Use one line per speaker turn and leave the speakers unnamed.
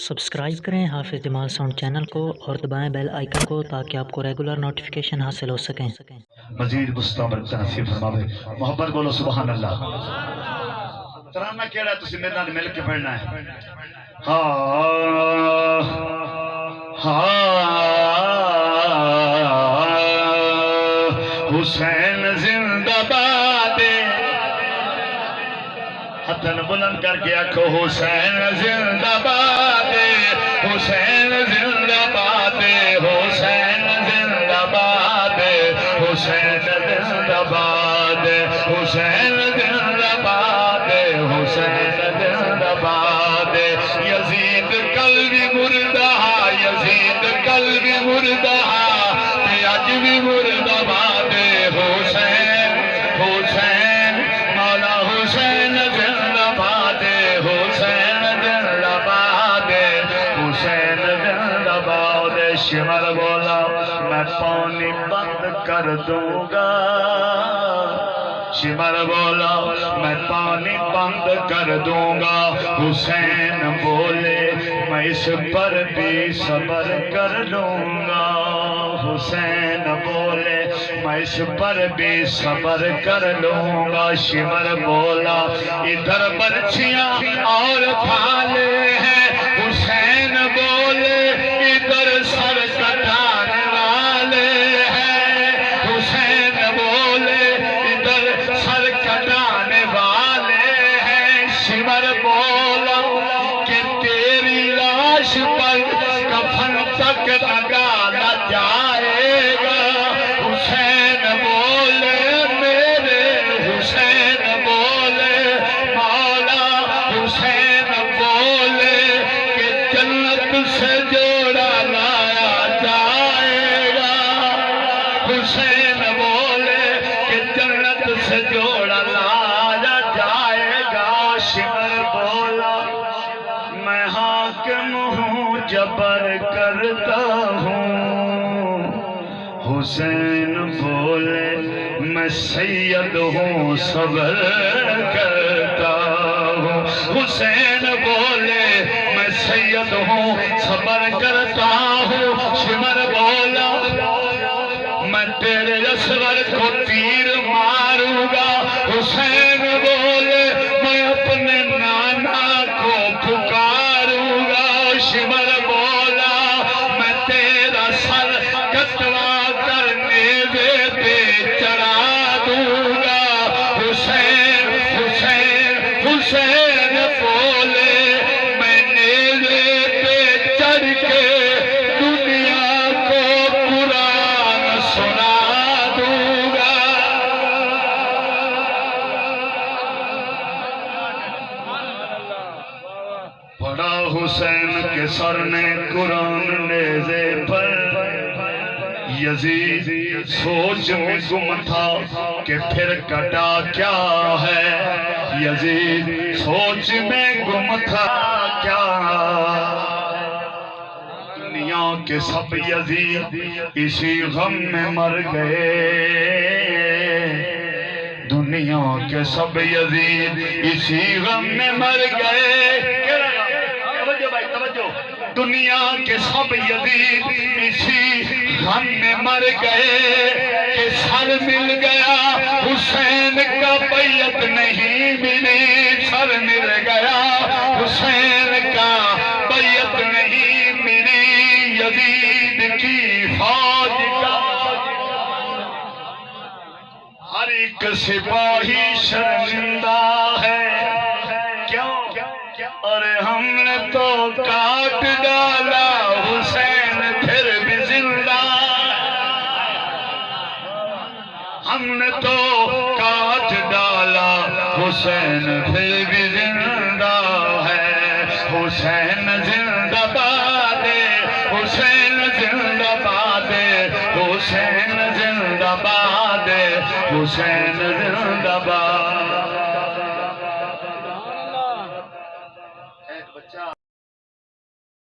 Subscribe کریں حافظ جمال sound channel کو اور دبائیں بیل آئیکن کو تاکہ آپ کو ریگولر نوٹیفیکیشن حاصل ہو سکیں۔
مزید مستمر نصیب فرماوے۔ محبت بولو سبحان اللہ۔ ترانہ کیڑا ہے تسی میرے نال مل کے پڑھنا ہے۔ حسین زندہ باد، ہتھن بلند کر کے آکھو حسین زندہ باد، حسین زندہ باد، حسین زندہ باد، حسین زندہ باد، حسین زندہ باد، حسین زندہ باد۔ یزید قلبی مردہ، یزید قلبی مردہ، اج بھی مردہ باد، حسین حسین مولا حسین زندہ باد، حسین زندہ باد، حسین زندہ باد۔ شمر بولا میں پانی بند کر دوں گا، شمر بولا میں پانی بند کر دوں گا، حسین بولے میں اس پر بھی صبر کر لوں گا، حسین بولے میں اس پر بھی صبر کر لوں گا۔ شمر بولا ادھر برچیاں اور پھالے ہیں، حسین بولے ادھر سر کٹانے والے ہیں، حسین بولے ادھر سر کٹانے والے ہیں۔ شمر بولا کہ تیری لاش پر کفن تک لگانا جائے گا، حسین بولے میرے حسین بولے مولا حسین بولے کہ جنت سے جوڑا لایا جائے گا، حسین بولے کہ جنت سے جوڑا لایا جائے گا۔ شمر بولا میں حاکم ہوں جبر کرتا ہوں، حسین بولے میں سید ہوں صبر کرتا ہوں، حسین بولے میں سید ہوں صبر کرتا ہوں۔ شمر بولا میں تیرے اسور کو تیر ماروں گا، حسین بولے میں اپنے نانا کو پکاروں گا، شمر بولا میں تیرا سر کٹوا کر نیزے پہ چڑھا دوں گا، حسین حسین حسین بولے میں نیزے پہ چڑھ کے دنیا کو قرآن سنا دوں گا۔ پڑا حسین کے سر نے قرآن نیزے پر، یزید سوچ میں گم تھا کہ پھر کٹا کیا ہے، یزید سوچ میں گم تھا کیا، دنیا کے سب یزید اسی غم میں مر گئے، دنیا کے سب یزید اسی غم میں مر گئے، دنیا کے سب یزید اسی غم میں مر گئے کہ سر مل گیا حسین کا بیعت نہیں ملی، سر مل گیا حسین کا بیعت نہیں ملی، یزید کی فوج کا ہر ایک سپاہی شرمندہ ہے، کیوں اور ہم نے تو کاٹ ڈالا حسین پھر بھی زندہ، ہم نے تو کاٹ ڈالا حسین پھر بھی زندہ ہے، حسین زندہ باد، حسین زندہ باد، حسین زندہ باد، حسین زندہ باد۔